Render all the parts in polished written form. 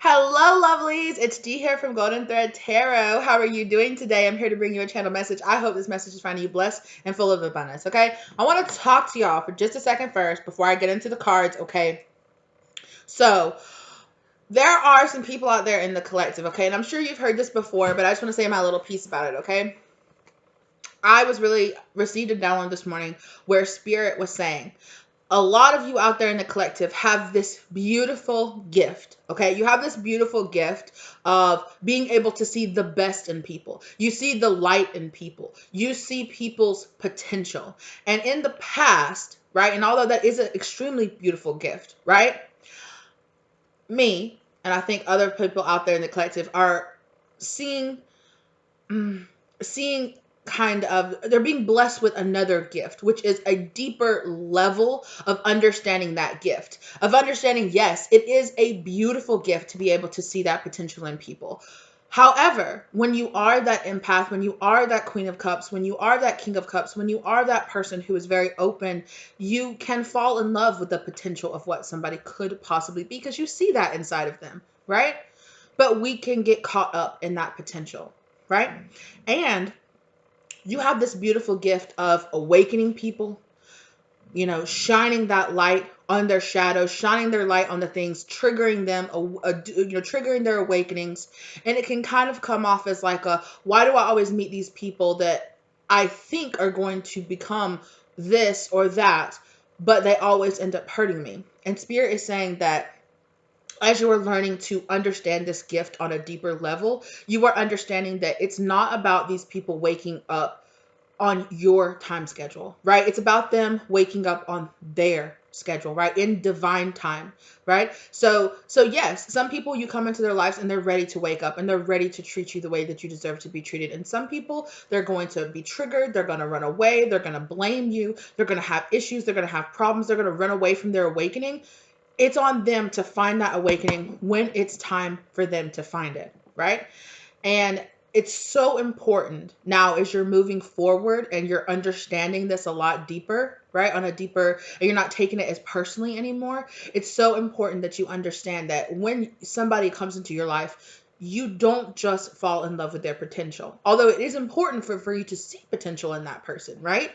Hello, lovelies. It's Dee here from Golden Thread Tarot. How are you doing today? I'm here to bring you a channel message. I hope this message is finding you blessed and full of abundance, okay? I want to talk to y'all for just a second first before I get into the cards, okay? So, there are some people out there in the collective, okay? And I'm sure you've heard this before, but I just want to say my little piece about it, okay? I received a download this morning where Spirit was saying, a lot of you out there in the collective have this beautiful gift, okay? You have this beautiful gift of being able to see the best in people. You see the light in people. You see people's potential. And in the past, right, and although that is an extremely beautiful gift, right, me, and I think other people out there in the collective are seeing seeing kind of, they're being blessed with another gift, which is a deeper level of understanding that gift, of understanding, yes, it is a beautiful gift to be able to see that potential in people. However, when you are that empath, when you are that Queen of Cups, when you are that King of Cups, when you are that person who is very open, you can fall in love with the potential of what somebody could possibly be because you see that inside of them, right? But we can get caught up in that potential, right? And you have this beautiful gift of awakening people, shining that light on their shadows, shining their light on the things, triggering them, triggering their awakenings. And it can kind of come off as like why do I always meet these people that I think are going to become this or that, but they always end up hurting me? And Spirit is saying that as you are learning to understand this gift on a deeper level, you are understanding that it's not about these people waking up on your time schedule, right? It's about them waking up on their schedule, right? In divine time, right? So yes, some people, you come into their lives and they're ready to wake up and they're ready to treat you the way that you deserve to be treated. And some people, they're going to be triggered. They're going to run away. They're going to blame you. They're going to have issues. They're going to have problems. They're going to run away from their awakening. It's on them to find that awakening when it's time for them to find it, right? And it's so important now as you're moving forward and you're understanding this a lot deeper, right? On a deeper, and you're not taking it as personally anymore. It's so important that you understand that when somebody comes into your life, you don't just fall in love with their potential. Although it is important for you to see potential in that person, right?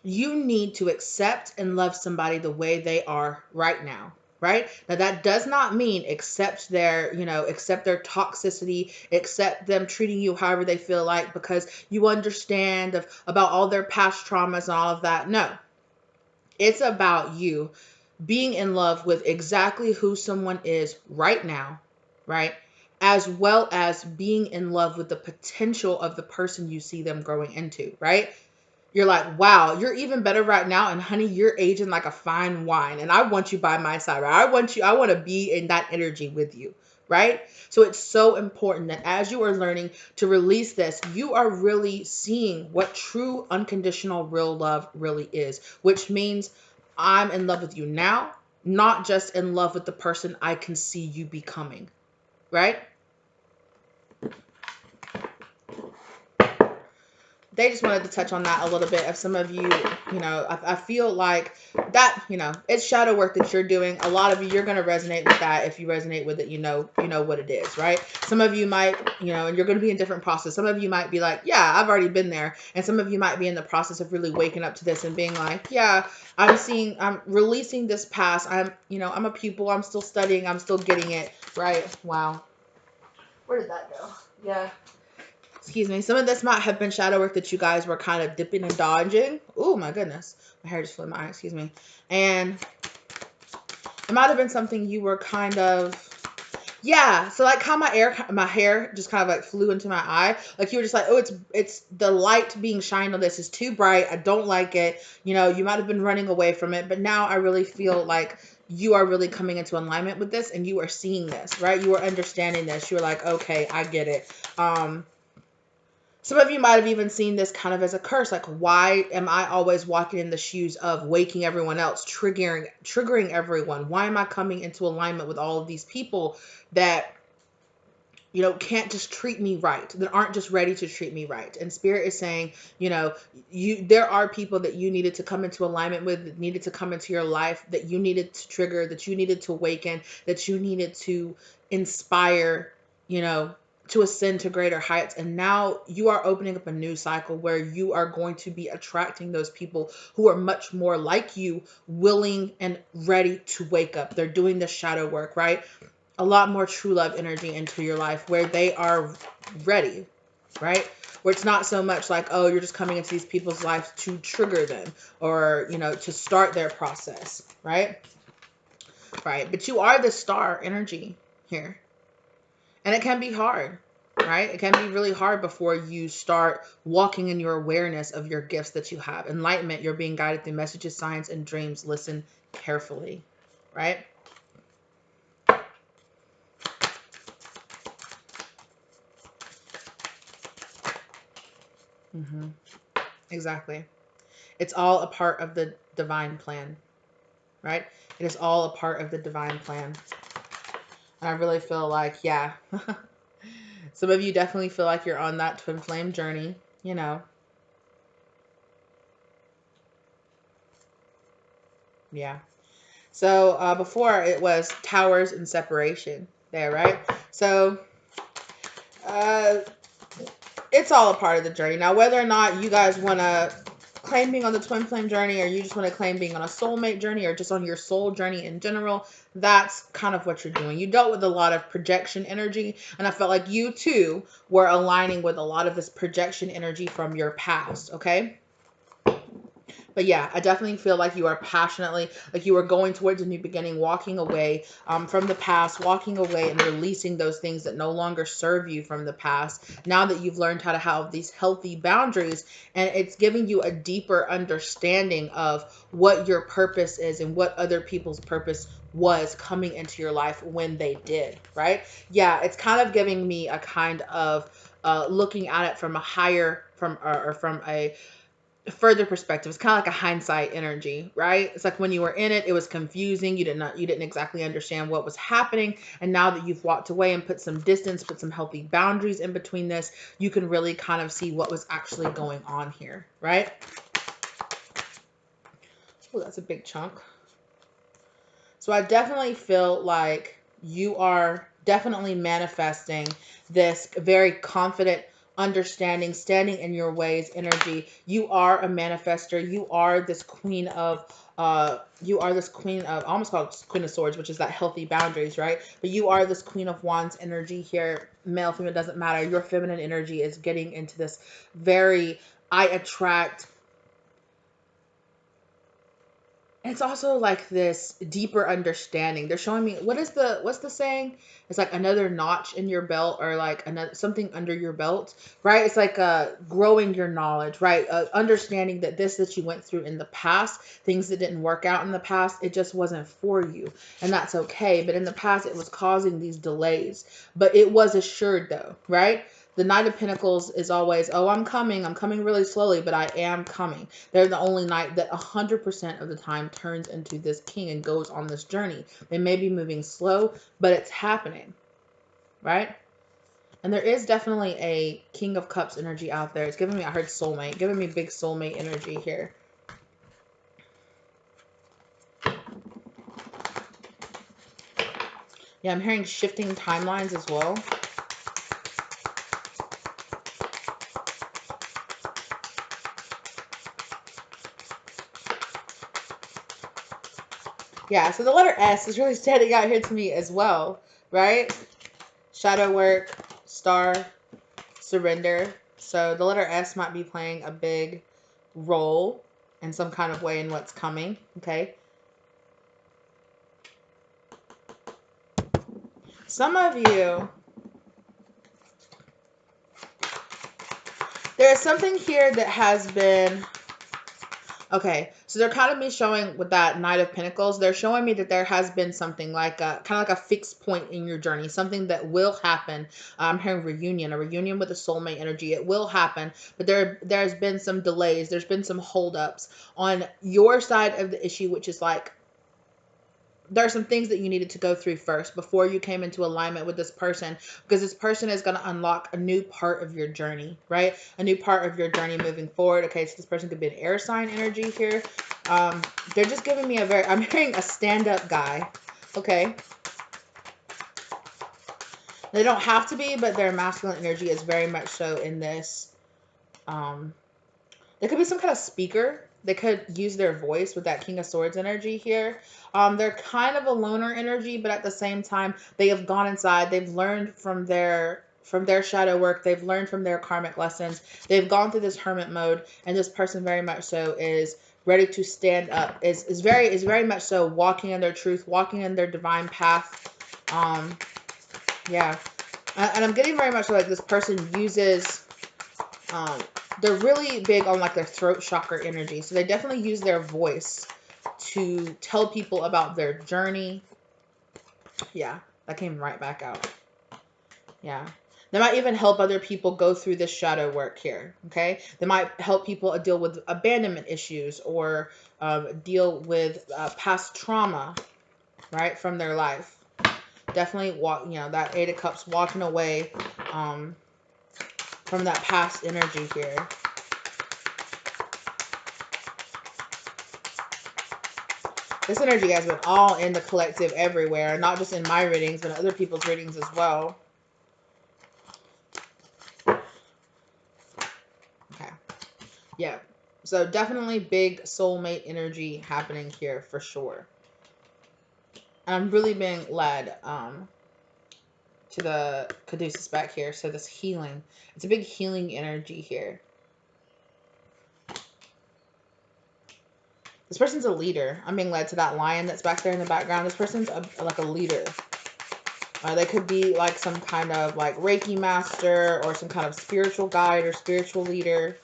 You need to accept and love somebody the way they are right now. Right now, that does not mean accept accept their toxicity, accept them treating you however they feel like because you understand about all their past traumas and all of that. No, it's about you being in love with exactly who someone is right now, right? As well as being in love with the potential of the person you see them growing into, right? You're like, wow, you're even better right now. And honey, you're aging like a fine wine. And I want you by my side, right? I want to be in that energy with you, right? So it's so important that as you are learning to release this, you are really seeing what true unconditional real love really is, which means I'm in love with you now, not just in love with the person I can see you becoming, right? They just wanted to touch on that a little bit. Of some of you, I feel like that, it's shadow work that you're doing. A lot of you, you're going to resonate with that. If you resonate with it, you know what it is, right? Some of you might, and you're going to be in different process. Some of you might be like, yeah, I've already been there. And some of you might be in the process of really waking up to this and being like, yeah, I'm releasing this past. I'm a pupil. I'm still studying. I'm still getting it, right? Wow. Where did that go? Yeah. Excuse me. Some of this might have been shadow work that you guys were kind of dipping and dodging. Oh my goodness. My hair just flew in my eye. Excuse me. And it might have been something you were kind of, yeah. So like how my hair just kind of like flew into my eye. Like you were just like, oh, it's the light being shined on this is too bright. I don't like it. You might have been running away from it. But now I really feel like you are really coming into alignment with this and you are seeing this, right? You are understanding this. You're like, okay, I get it. Some of you might have even seen this kind of as a curse. Like, why am I always walking in the shoes of waking everyone else, triggering everyone? Why am I coming into alignment with all of these people that, can't just treat me right, that aren't just ready to treat me right. And Spirit is saying, there are people that you needed to come into alignment with, that needed to come into your life, that you needed to trigger, that you needed to awaken, that you needed to inspire, to ascend to greater heights. And now you are opening up a new cycle where you are going to be attracting those people who are much more like you, willing and ready to wake up. They're doing the shadow work, right? A lot more true love energy into your life where they are ready, right? Where it's not so much like, oh, you're just coming into these people's lives to trigger them or, to start their process, right? Right. But you are the star energy here. And it can be hard, right? It can be really hard before you start walking in your awareness of your gifts that you have. Enlightenment, you're being guided through messages, signs, and dreams. Listen carefully, right? Mm-hmm. Exactly. It's all a part of the divine plan, right? It is all a part of the divine plan. And I really feel like, yeah, some of you definitely feel like you're on that twin flame journey, Yeah. So before it was towers and separation there, right? So uh, it's all a part of the journey. Now, whether or not you guys want to claim being on the twin flame journey, or you just want to claim being on a soulmate journey, or just on your soul journey in general, that's kind of what you're doing. You dealt with a lot of projection energy, and I felt like you too were aligning with a lot of this projection energy from your past, okay? But yeah, I definitely feel like you are passionately, like you are going towards a new beginning, walking away from the past, walking away and releasing those things that no longer serve you from the past. Now that you've learned how to have these healthy boundaries, and it's giving you a deeper understanding of what your purpose is and what other people's purpose was coming into your life when they did, right? Yeah, it's kind of giving me a kind of looking at it from a higher, or from a further perspective. It's kind of like a hindsight energy, right? It's like when you were in it, it was confusing. You didn't exactly understand what was happening. And now that you've walked away and put some distance, put some healthy boundaries in between this, you can really kind of see what was actually going on here, right? Oh, that's a big chunk. So I definitely feel like you are definitely manifesting this very confident, understanding, standing in your ways energy. You are a manifester. You are this queen of I almost call it Queen of Swords, which is that healthy boundaries, right? But you are this Queen of Wands energy here. Male, female, doesn't matter. Your feminine energy is getting into this very, I attract. It's also like this deeper understanding. They're showing me what's the saying? It's like another notch in your belt, or like another something under your belt, right? It's like growing your knowledge, right? Understanding that this that you went through in the past, things that didn't work out in the past, it just wasn't for you, and that's okay. But in the past, it was causing these delays, but it was assured though, right? The Knight of Pentacles is always, oh, I'm coming. I'm coming really slowly, but I am coming. They're the only knight that 100% of the time turns into this king and goes on this journey. They may be moving slow, but it's happening, right? And there is definitely a King of Cups energy out there. It's giving me, I heard soulmate, giving me big soulmate energy here. Yeah, I'm hearing shifting timelines as well. Yeah, so the letter S is really standing out here to me as well, right? Shadow work, star, surrender. So the letter S might be playing a big role in some kind of way in what's coming, okay? Some of you, there's something here that has been, okay, so they're kind of me showing with that Knight of Pentacles, they're showing me that there has been something like a kind of like a fixed point in your journey, something that will happen. I'm hearing reunion, a reunion with a soulmate energy. It will happen, but there's been some delays. There's been some holdups on your side of the issue, which is like there are some things that you needed to go through first before you came into alignment with this person, because this person is going to unlock a new part of your journey, right? A new part of your journey moving forward. Okay, so this person could be an air sign energy here. They're just giving me I'm hearing a stand-up guy. Okay. They don't have to be, but their masculine energy is very much so in this. There could be some kind of speaker. They could use their voice with that King of Swords energy here. They're kind of a loner energy, but at the same time, they have gone inside. They've learned from their shadow work. They've learned from their karmic lessons. They've gone through this hermit mode, and this person very much so is ready to stand up. Is very much so walking in their truth, walking in their divine path. Yeah, and I'm getting very much like this person uses. They're really big on like their throat chakra energy. So they definitely use their voice to tell people about their journey. Yeah, that came right back out. Yeah. They might even help other people go through this shadow work here. Okay. They might help people deal with abandonment issues or deal with past trauma, right, from their life. Definitely that Eight of Cups, walking away from that past energy here. This energy has been all in the collective everywhere, not just in my readings, but other people's readings as well. Okay. Yeah. So definitely big soulmate energy happening here for sure. And I'm really being led to the Caduceus back here. So this healing. It's a big healing energy here. This person's a leader. I'm being led to that lion that's back there in the background. This person's like a leader. They could be like some kind of like Reiki master or some kind of spiritual guide or spiritual leader.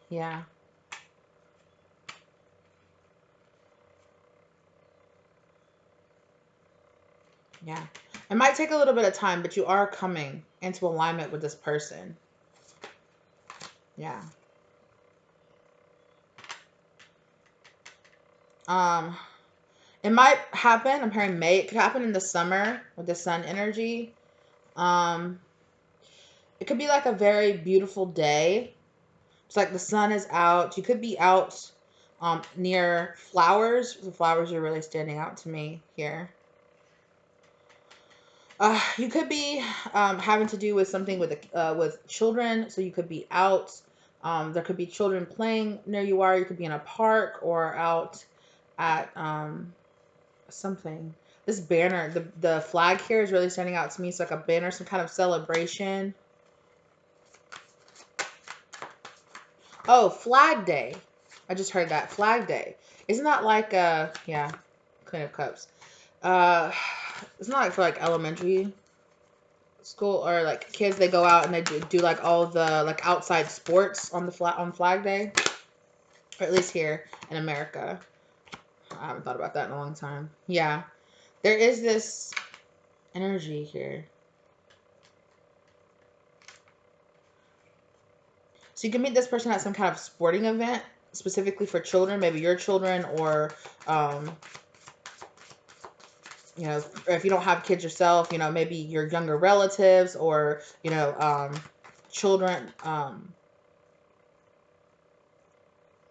Yeah. Yeah. It might take a little bit of time, but you are coming into alignment with this person. Yeah. It might happen. I'm hearing May. It could happen in the summer with the sun energy. It could be like a very beautiful day. It's like the sun is out. You could be out near flowers. The flowers are really standing out to me here. You could be having to do with something with children. So you could be out. There could be children playing near you are. You could be in a park or out at something. This banner, the flag here is really standing out to me. It's like a banner, some kind of celebration. Oh, Flag Day. I just heard that. Flag Day. Isn't that like yeah, Queen of Cups. Uh it's not like for like elementary school or like kids, they go out and they do like all the like outside sports on Flag Day. Or at least here in America. I haven't thought about that in a long time. Yeah. There is this energy here. So you can meet this person at some kind of sporting event, specifically for children, maybe your children, or or if you don't have kids yourself, maybe your younger relatives, or children,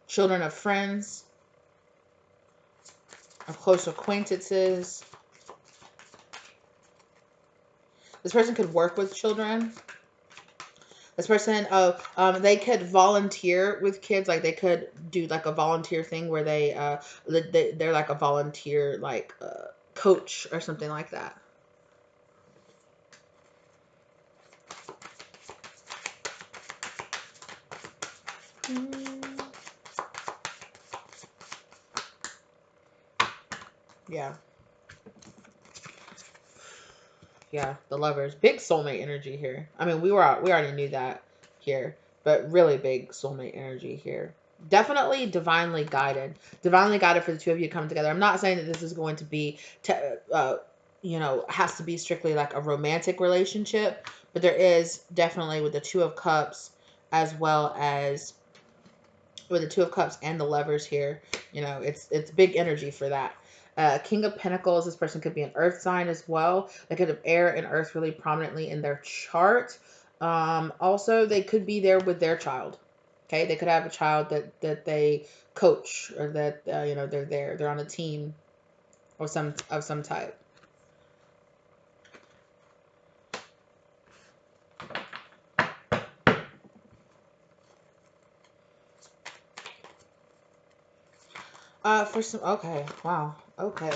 children of friends, of close acquaintances. This person could work with children. This person, they could volunteer with kids. Like they could do like a volunteer thing where they're like a volunteer like coach or something like that. Yeah. Yeah, the Lovers. Big soulmate energy here. I mean, we already knew that here, but really big soulmate energy here. Definitely divinely guided. Divinely guided for the two of you to come together. I'm not saying that this is going to be, has to be strictly like a romantic relationship, but there is definitely with the Two of Cups as well as with the Two of Cups and the Lovers here. You know, it's big energy for that. King of Pentacles, this person could be an earth sign as well. They could have air and earth really prominently in their chart. Also, they could be there with their child. Okay, they could have a child that they coach, or that you know, they're on a team of some type. For some, okay, wow, okay.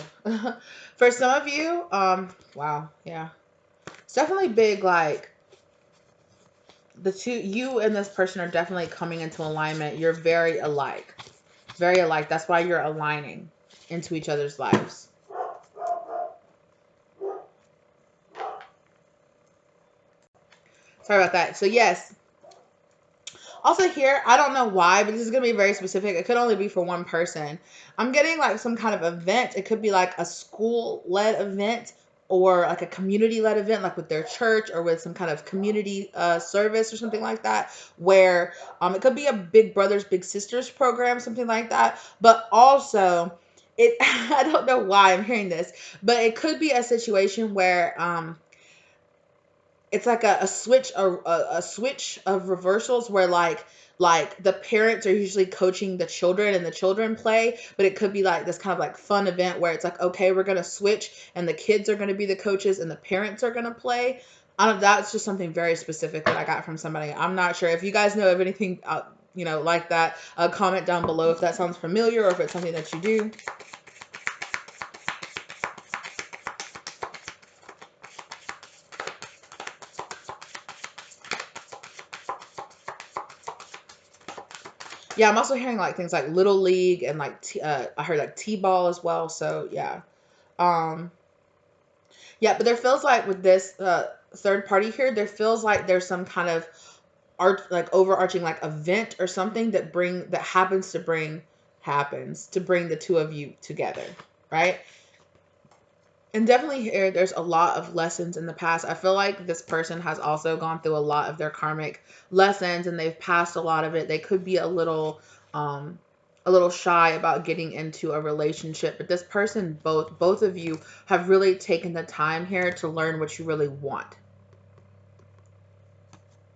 For some of you, wow, yeah, it's definitely big. Like, the two, you and this person are definitely coming into alignment. You're very alike, very alike. That's why you're aligning into each other's lives. Sorry about that. So yes, also here, I don't know why, but this is going to be very specific. It could only be for one person. I'm getting like some kind of event. It could be like a school-led event, or like a community-led event, like with their church, or with some kind of community service or something like that, where it could be a Big Brothers Big Sisters program, something like that. But also, it I don't know why I'm hearing this, but it could be a situation where it's like a switch, a switch of reversals, where like the parents are usually coaching the children and the children play, but it could be like this kind of like fun event where it's like, okay, we're gonna switch, and the kids are gonna be the coaches and the parents are gonna play. I don't, that's just something very specific that I got from somebody. I'm not sure if you guys know of anything you know, like that. Comment down below if that sounds familiar, or if it's something that you do. Yeah, I'm also hearing like things like Little League, and like I heard like T-ball as well. So yeah. Um, yeah, but there feels like with this third party here, there feels like there's some kind of art, like overarching like event or something that happens to bring the two of you together, right? And definitely here, there's a lot of lessons in the past. I feel like this person has also gone through a lot of their karmic lessons, and they've passed a lot of it. They could be a little shy about getting into a relationship, but this person, both of you have really taken the time here to learn what you really want.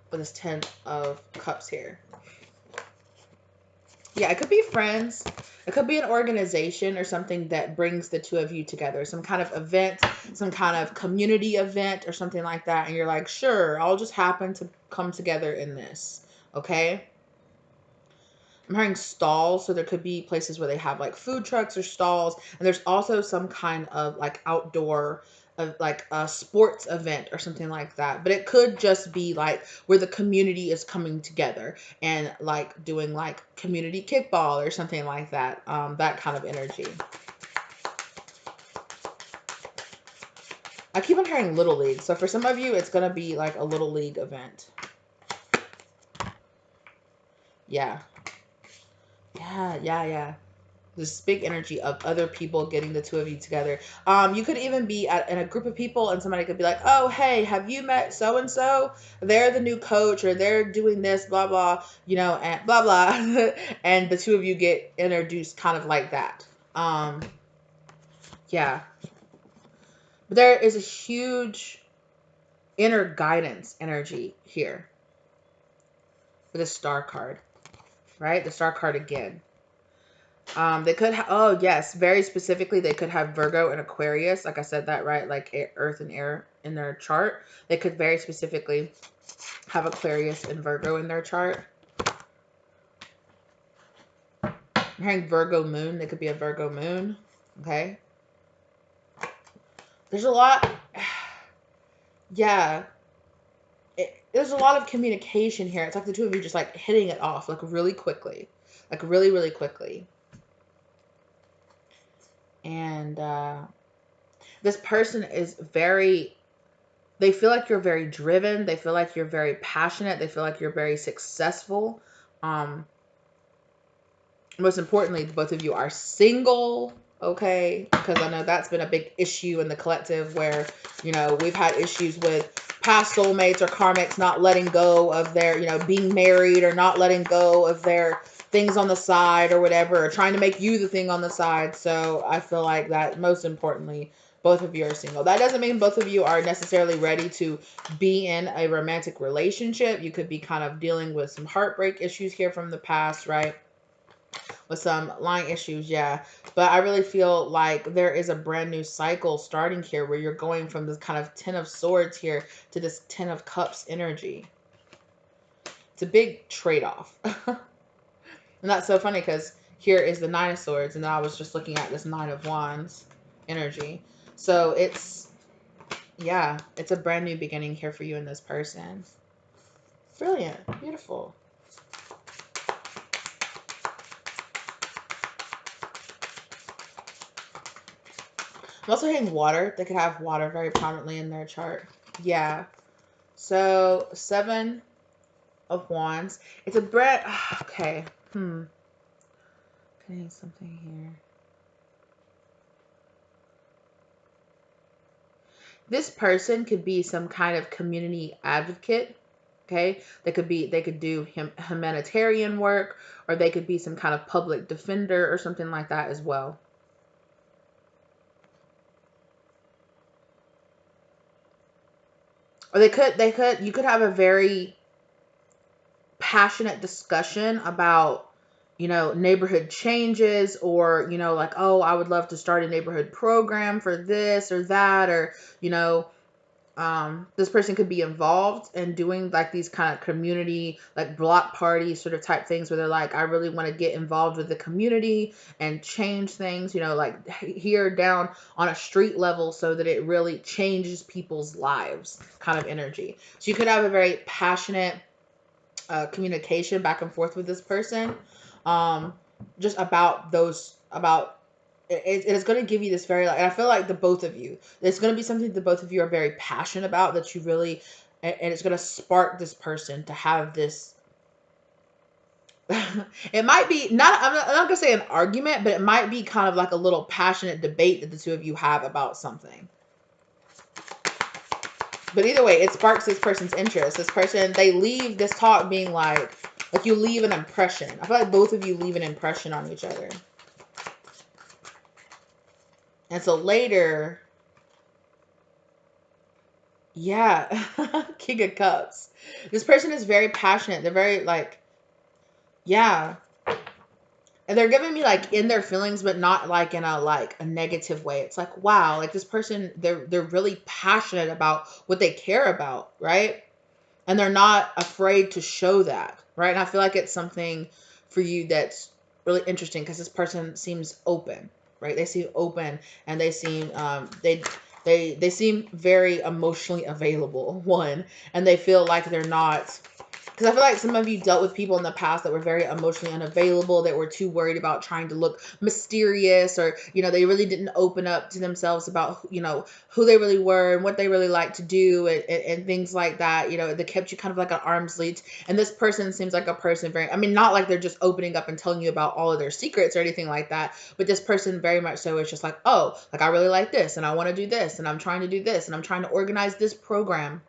With this 10 of Cups here. Yeah, it could be friends. It could be an organization or something that brings the two of you together. Some kind of event, some kind of community event or something like that. And you're like, sure, I'll just happen to come together in this. Okay? I'm hearing stalls, so there could be places where they have like food trucks or stalls, and there's also some kind of like outdoor of like a sports event or something like that. But it could just be like where the community is coming together and like doing like community kickball or something like that. That kind of energy. I keep on hearing Little League, so for some of you, it's gonna be like a Little League event. Yeah. Yeah. This big energy of other people getting the two of you together. You could even be in a group of people, and somebody could be like, oh, hey, have you met so and so? They're the new coach, or they're doing this, blah blah, you know, and blah blah. And the two of you get introduced kind of like that. Yeah, but there is a huge inner guidance energy here with the Star card, right? The Star card again. They could have, oh yes, very specifically, they could have Virgo and Aquarius. Like I said that, right? Like earth and air in their chart. They could very specifically have Aquarius and Virgo in their chart. I'm hearing Virgo moon. They could be a Virgo moon. Okay. There's a lot. Yeah. There's a lot of communication here. It's like the two of you just like hitting it off like really quickly. Like really, really quickly. And this person is very, they feel like you're very driven. They feel like you're very passionate. They feel like you're very successful. Most importantly, both of you are single, okay? Because I know that's been a big issue in the collective, where, you know, we've had issues with past soulmates or karmics not letting go of their, you know, being married, or not letting go of their things on the side or whatever, or trying to make you the thing on the side. So I feel like that most importantly, both of you are single. That doesn't mean both of you are necessarily ready to be in a romantic relationship. You could be kind of dealing with some heartbreak issues here from the past, right? With some line issues, yeah. But I really feel like there is a brand new cycle starting here where you're going from this kind of Ten of Swords here to this Ten of Cups energy. It's a big trade-off. And that's so funny because here is the Nine of Swords, and then I was just looking at this Nine of Wands energy. So it's, yeah, it's a brand new beginning here for you and this person. Brilliant. Beautiful. I'm also hitting water. They could have water very prominently in their chart. Yeah. So, Seven of Wands. It's a brand. Okay. Getting something here. This person could be some kind of community advocate. Okay, they could do humanitarian work, or they could be some kind of public defender or something like that as well. Or you could have a very passionate discussion about, neighborhood changes, or, like, oh, I would love to start a neighborhood program for this or that, or, this person could be involved in doing like these kind of community, like block party sort of type things where they're like, I really want to get involved with the community and change things, like here down on a street level so that it really changes people's lives kind of energy. So you could have a very passionate communication back and forth with this person, just about it is going to give you this very, like, and I feel like the both of you, it's going to be something the both of you are very passionate about, that you really, and it's going to spark this person to have this. It might be not, I'm not going to say an argument, but it might be kind of like a little passionate debate that the two of you have about something. But either way, it sparks this person's interest. This person, they leave this talk being like you leave an impression. I feel like both of you leave an impression on each other. And so later, yeah, King of Cups. This person is very passionate. They're very like, yeah. And they're giving me like in their feelings, but not like in a negative way. It's like, wow, like this person, they're really passionate about what they care about, right? And they're not afraid to show that, right? And I feel like it's something for you that's really interesting because this person seems open, right? They seem open, and they seem they seem very emotionally available, one, and they feel like they're not, because I feel like some of you dealt with people in the past that were very emotionally unavailable, that were too worried about trying to look mysterious, or, they really didn't open up to themselves about, who they really were and what they really like to do, and things like that. They kept you kind of like an arm's length. And this person seems like a person very, I mean, not like they're just opening up and telling you about all of their secrets or anything like that, but this person very much so is just like, oh, like I really like this, and I want to do this, and I'm trying to do this, and I'm trying to organize this program.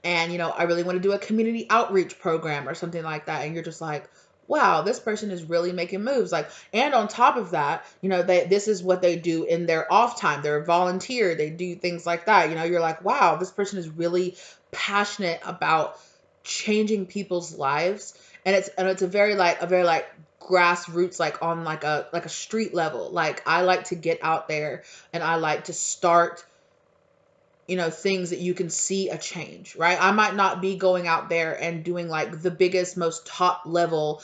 And, I really want to do a community outreach program or something like that. And you're just like, wow, this person is really making moves. Like, and on top of that, this is what they do in their off time. They're a volunteer. They do things like that. You're like, wow, this person is really passionate about changing people's lives. And it's a very grassroots, like on like a street level. Like, I like to get out there and I like to start things that you can see a change, right? I might not be going out there and doing like the biggest, most top level,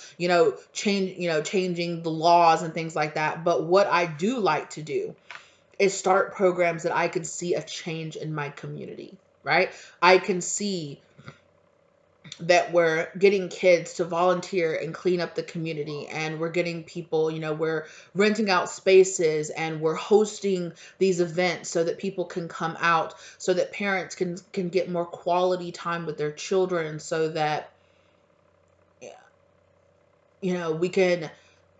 changing the laws and things like that. But what I do like to do is start programs that I can see a change in my community, right? I can see that we're getting kids to volunteer and clean up the community, and we're getting people, we're renting out spaces, and we're hosting these events so that people can come out, so that parents can get more quality time with their children, so that we can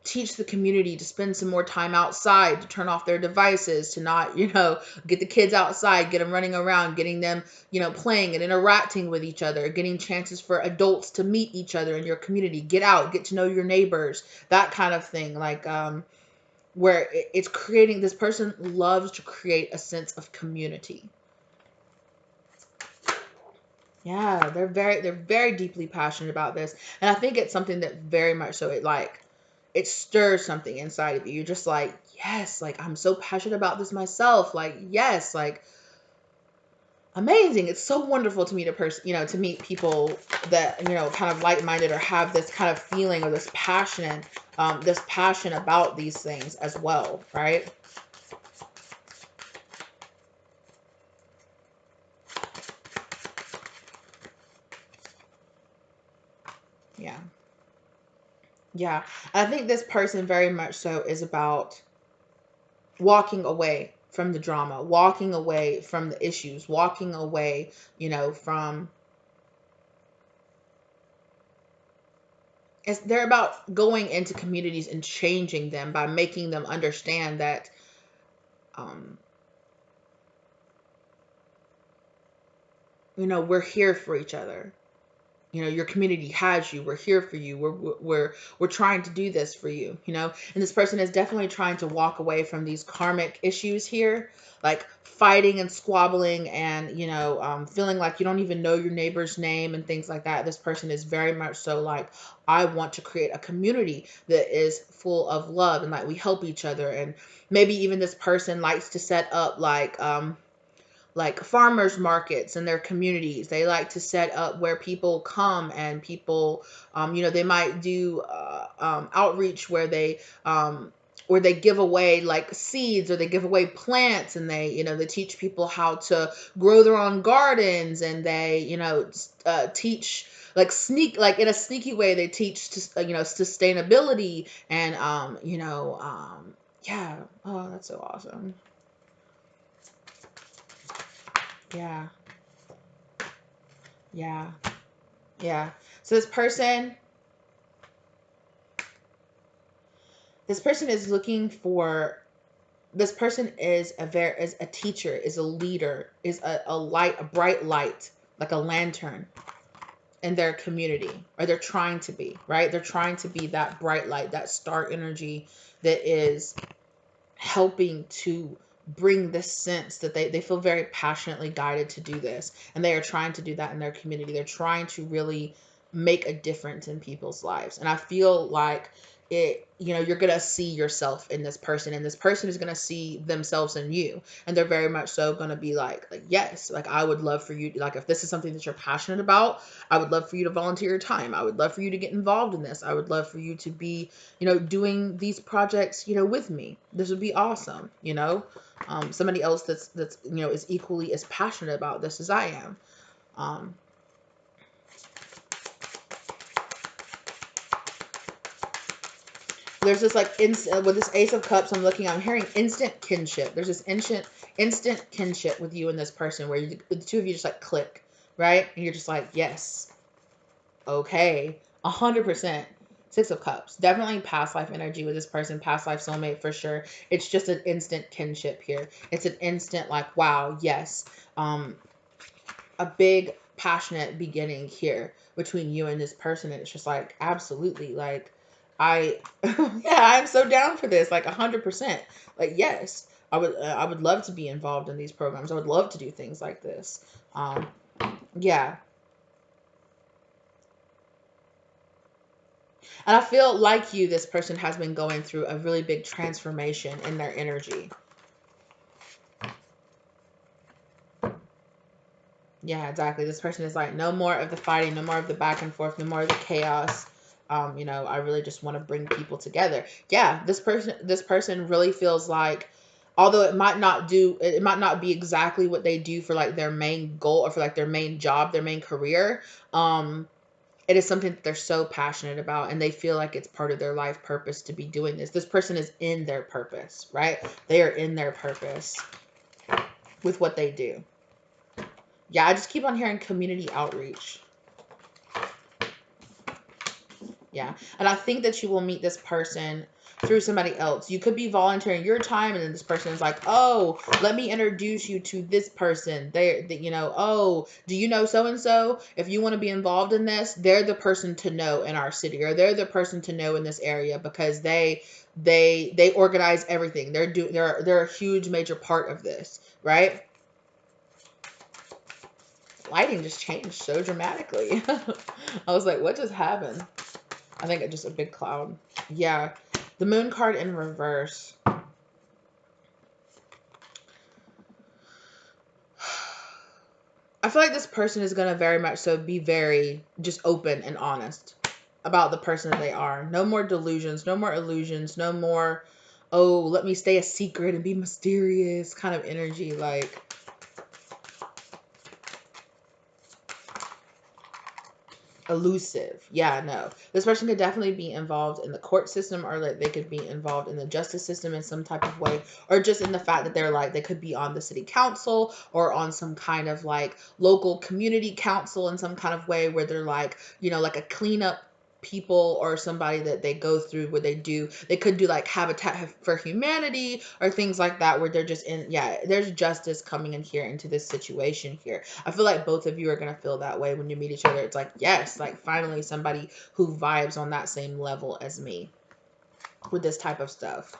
teach the community to spend some more time outside, to turn off their devices, to not, get the kids outside, get them running around, getting them, playing and interacting with each other, getting chances for adults to meet each other in your community, get out, get to know your neighbors, that kind of thing. Like, where it's creating, this person loves to create a sense of community. Yeah, they're very deeply passionate about this. And I think it's something that very much so it stirs something inside of you. You're just like, yes, like I'm so passionate about this myself. Like, yes, like amazing. It's so wonderful to meet to meet people that, kind of like-minded or have this kind of feeling or this passion about these things as well, right? Yeah. Yeah. I think this person very much so is about walking away from the drama, walking away from the issues, walking away, from they're about going into communities and changing them by making them understand that um we're here for each other. Your community has you. We're here for you. We're trying to do this for you, and this person is definitely trying to walk away from these karmic issues here, like fighting and squabbling and, feeling like you don't even know your neighbor's name and things like that. This person is very much so like, I want to create a community that is full of love and like we help each other. And maybe even this person likes to set up like farmers markets in their communities. They like to set up where people come and people, they might do outreach where they give away like seeds or they give away plants, and they teach people how to grow their own gardens, and they, teach like in a sneaky way, they teach sustainability and, yeah. Oh, that's so awesome. Yeah. Yeah. Yeah. So this person is looking for this person is a teacher, is a leader, is a light, a bright light, like a lantern in their community, or they're trying to be, right? They're trying to be that bright light, that star energy that is helping to bring this sense that they feel very passionately guided to do this, and they are trying to do that in their community. They're trying to really make a difference in people's lives, and I feel like you're gonna see yourself in this person, and this person is gonna see themselves in you, and they're very much so gonna be like, yes, like I would love for you, like if this is something that you're passionate about, I would love for you to volunteer your time. I would love for you to get involved in this. I would love for you to be, doing these projects, with me. This would be awesome, somebody else that's is equally as passionate about this as I am. Um, there's this like with this Ace of Cups, I'm hearing instant kinship. There's this instant kinship with you and this person where the two of you just like click, right? And you're just like, yes, okay, 100%. Six of Cups, definitely past life energy with this person, past life soulmate for sure. It's just an instant kinship here. It's an instant like, wow, yes, a big passionate beginning here between you and this person, and it's just like, absolutely, like I yeah, I'm so down for this, like 100%. Like, yes, I would love to be involved in these programs. I would love to do things like this. Yeah. And I feel like you, this person has been going through a really big transformation in their energy. Yeah, exactly. This person is like, no more of the fighting, no more of the back and forth, no more of the chaos. I really just want to bring people together. Yeah, this person really feels like, although it might not be exactly what they do for like their main goal or for like their main job, their main career. It is something that they're so passionate about, and they feel like it's part of their life purpose to be doing this. This person is in their purpose, right? They are in their purpose with what they do. Yeah, I just keep on hearing community outreach. Yeah. And I think that you will meet this person through somebody else. You could be volunteering your time, and then this person is like, oh, let me introduce you to this person. You know, oh, do you know so and so? If you want to be involved in this, they're the person to know in our city, or they're the person to know in this area, because they organize everything. They're a huge major part of this, right? Lighting just changed so dramatically. I was like, what just happened? I think it's just a big cloud. Yeah. The moon card in reverse. I feel like this person is going to very much so be very just open and honest about the person that they are. No more delusions, no more illusions, no more, oh, let me stay a secret and be mysterious kind of energy. Like, elusive. Yeah, no. This person could definitely be involved in the court system, or like they could be involved in the justice system in some type of way, or just in the fact that they're like, they could be on the city council or on some kind of like local community council in some kind of way where they're like, you know, like a cleanup people or somebody that they go through where they could do like Habitat for Humanity or things like that, where they're just in, yeah, there's justice coming in here into this situation here. I feel like both of you are going to feel that way when you meet each other. It's like, yes, like finally somebody who vibes on that same level as me with this type of stuff.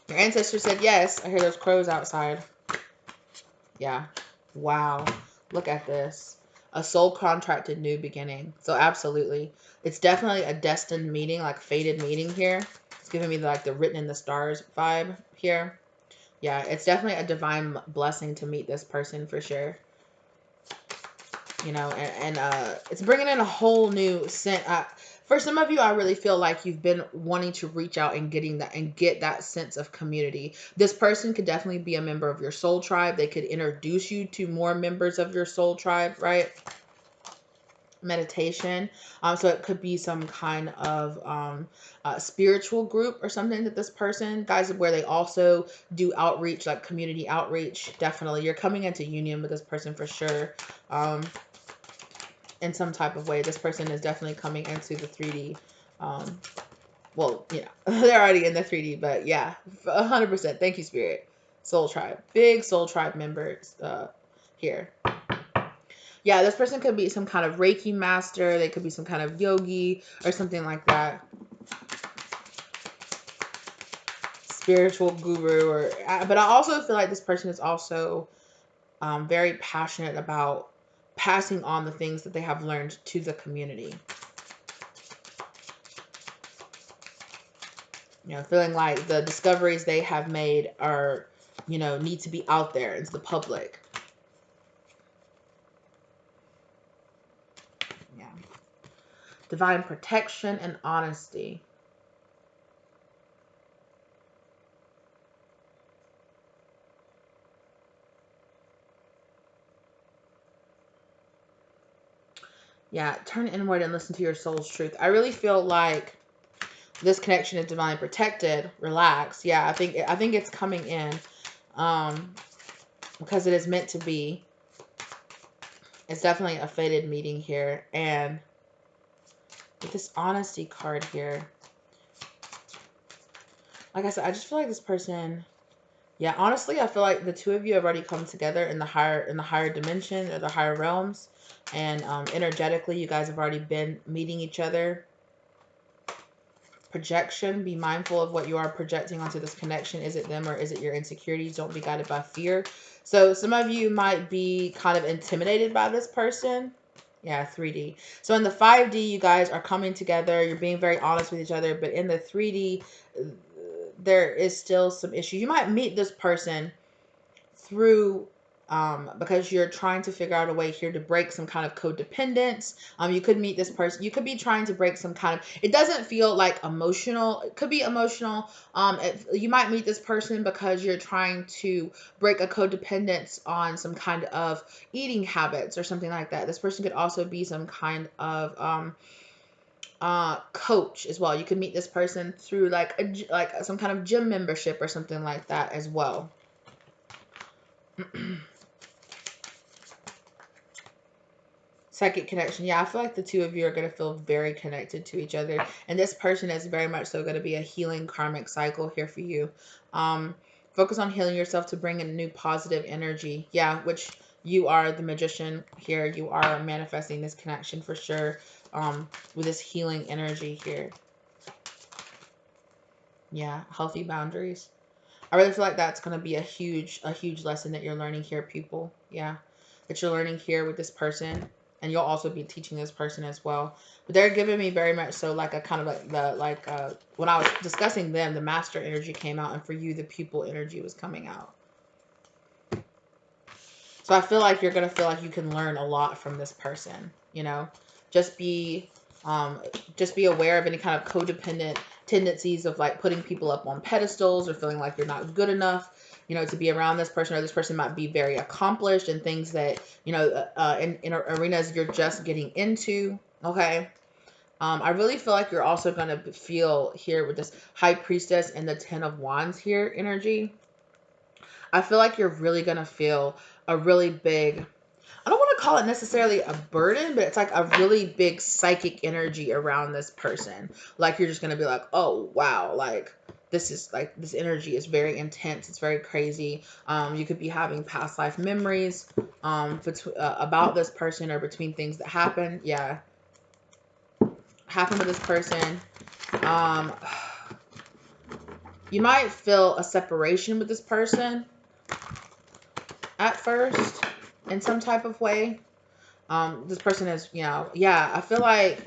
Your ancestor said yes. I hear those crows outside. Yeah. Wow. Look at this. A soul contracted new beginning. So absolutely. It's definitely a destined meeting, like fated meeting here. It's giving me like the written in the stars vibe here. Yeah, it's definitely a divine blessing to meet this person for sure. You know, and it's bringing in a whole new sense. For some of you, I really feel like you've been wanting to reach out and get that sense of community. This person could definitely be a member of your soul tribe. They could introduce you to more members of your soul tribe, right? Meditation. So it could be some kind of spiritual group or something that this person, guys, where they also do outreach, like community outreach. Definitely, you're coming into union with this person for sure. In some type of way, this person is definitely coming into the 3D. Well, you know, they're already in the 3D, but yeah, 100%. Thank you, Spirit. Soul Tribe. Big Soul Tribe members here. Yeah, this person could be some kind of Reiki master. They could be some kind of yogi or something like that. Spiritual guru. But I also feel like this person is also very passionate about passing on the things that they have learned to the community. You know, feeling like the discoveries they have made are, you know, need to be out there into the public. Yeah. Divine protection and honesty. Yeah, turn inward and listen to your soul's truth. I really feel like this connection is divinely protected. Relax. Yeah, I think it's coming in because it is meant to be. It's definitely a fated meeting here. And with this honesty card here, like I said, I just feel like this person, yeah, honestly, I feel like the two of you have already come together in the higher dimension or the higher realms. And energetically, you guys have already been meeting each other. Projection. Be mindful of what you are projecting onto this connection. Is it them or is it your insecurities? Don't be guided by fear. So some of you might be kind of intimidated by this person. Yeah, 3D. So in the 5D, you guys are coming together. You're being very honest with each other. But in the 3D, there is still some issue. You might meet this person through because you're trying to figure out a way here to break some kind of codependence. You could meet this person. You could be trying to break some kind of, it doesn't feel like emotional. It could be emotional. You might meet this person because you're trying to break a codependence on some kind of eating habits or something like that. This person could also be some kind of coach as well. You could meet this person through like some kind of gym membership or something like that as well. Psychic connection. Yeah, I feel like the two of you are going to feel very connected to each other. And this person is very much so going to be a healing karmic cycle here for you. Um, Focus on healing yourself to bring in new positive energy. Yeah, which you are the magician here. You are manifesting this connection for sure, with this healing energy here. Yeah, healthy boundaries. I really feel like that's going to be a huge lesson that you're learning here, people. Yeah, that you're learning here with this person, and you'll also be teaching this person as well. But they're giving me very much so like a kind of like the when I was discussing them, the master energy came out, and for you, the pupil energy was coming out. So I feel like you're gonna feel like you can learn a lot from this person. You know, just be just be aware of any kind of codependent tendencies of like putting people up on pedestals or feeling like you're not good enough. You know, to be around this person, or this person might be very accomplished in things that in arenas you're just getting into. Okay. I really feel like you're also going to feel here with this high priestess and the 10 of wands here energy. I feel like you're really going to feel a really big, I don't want to call it necessarily a burden, but it's like a really big psychic energy around this person. Like you're just going to be like, oh, wow, like this is like this energy is very intense. It's very crazy. You could be having past life memories about this person or between things that happened. Yeah. Happened with this person. Um, you might feel a separation with this person at first in some type of way. This person is, yeah, I feel like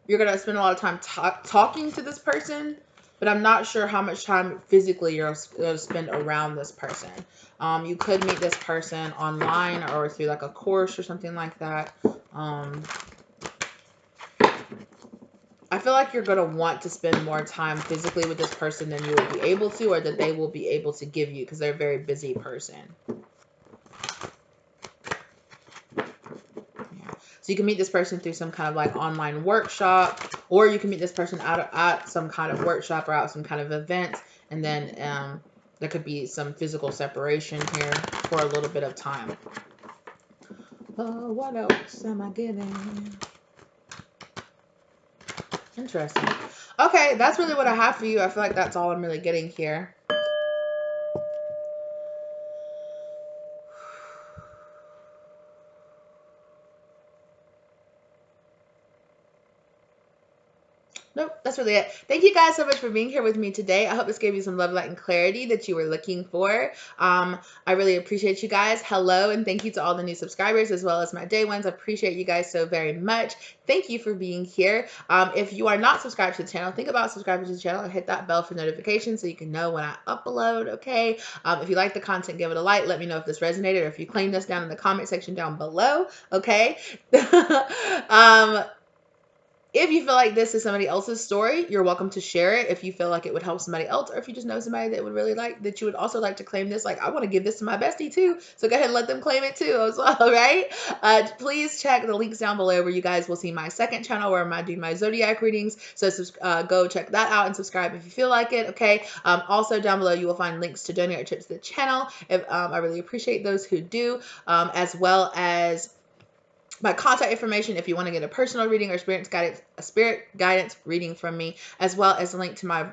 you're going to spend a lot of time talking to this person, but I'm not sure how much time physically you're going to spend around this person. You could meet this person online or through like a course or something like that. I feel like you're going to want to spend more time physically with this person than you will be able to, or that they will be able to give you, because they're a very busy person. So you can meet this person through some kind of like online workshop, or you can meet this person at some kind of workshop or at some kind of event, and then there could be some physical separation here for a little bit of time. Oh, what else am I getting? Interesting. Okay, that's really what I have for you. I feel like that's all I'm really getting here. Nope, that's really it. Thank you guys so much for being here with me today. I hope this gave you some love, light, and clarity that you were looking for. I really appreciate you guys. Hello, and thank you to all the new subscribers as well as my day ones. I appreciate you guys so very much. Thank you for being here. If you are not subscribed to the channel, think about subscribing to the channel and hit that bell for notifications so you can know when I upload, okay? If you like the content, give it a like. Let me know if this resonated, or if you claim this down in the comment section down below, okay? If you feel like this is somebody else's story, you're welcome to share it if you feel like it would help somebody else, or if you just know somebody that would really like, that you would also like to claim this. Like, I want to give this to my bestie too. So go ahead and let them claim it too as well, right? Please check the links down below where you guys will see my second channel where I do my zodiac readings. So go check that out and subscribe if you feel like it, okay? Also down below, you will find links to donate or tip to the channel. I really appreciate those who do, as well as my contact information if you want to get a personal reading or spirit guidance reading from me, as well as a link to my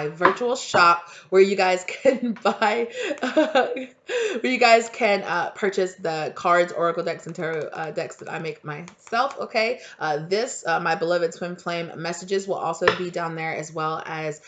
virtual shop where you guys can buy where you guys can purchase the cards, oracle decks, and tarot decks that I make myself, okay? My beloved twin flame messages will also be down there, as well as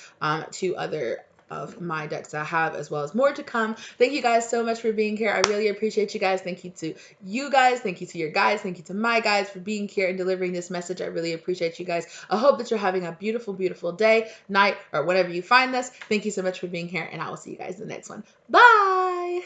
2 other of my decks I have, as well as more to come. Thank you guys so much for being here. I really appreciate you guys. Thank you to you guys. Thank you to your guys. Thank you to my guys for being here and delivering this message. I really appreciate you guys. I hope that you're having a beautiful, beautiful day, night, or whenever you find this. Thank you so much for being here, and I will see you guys in the next one. Bye!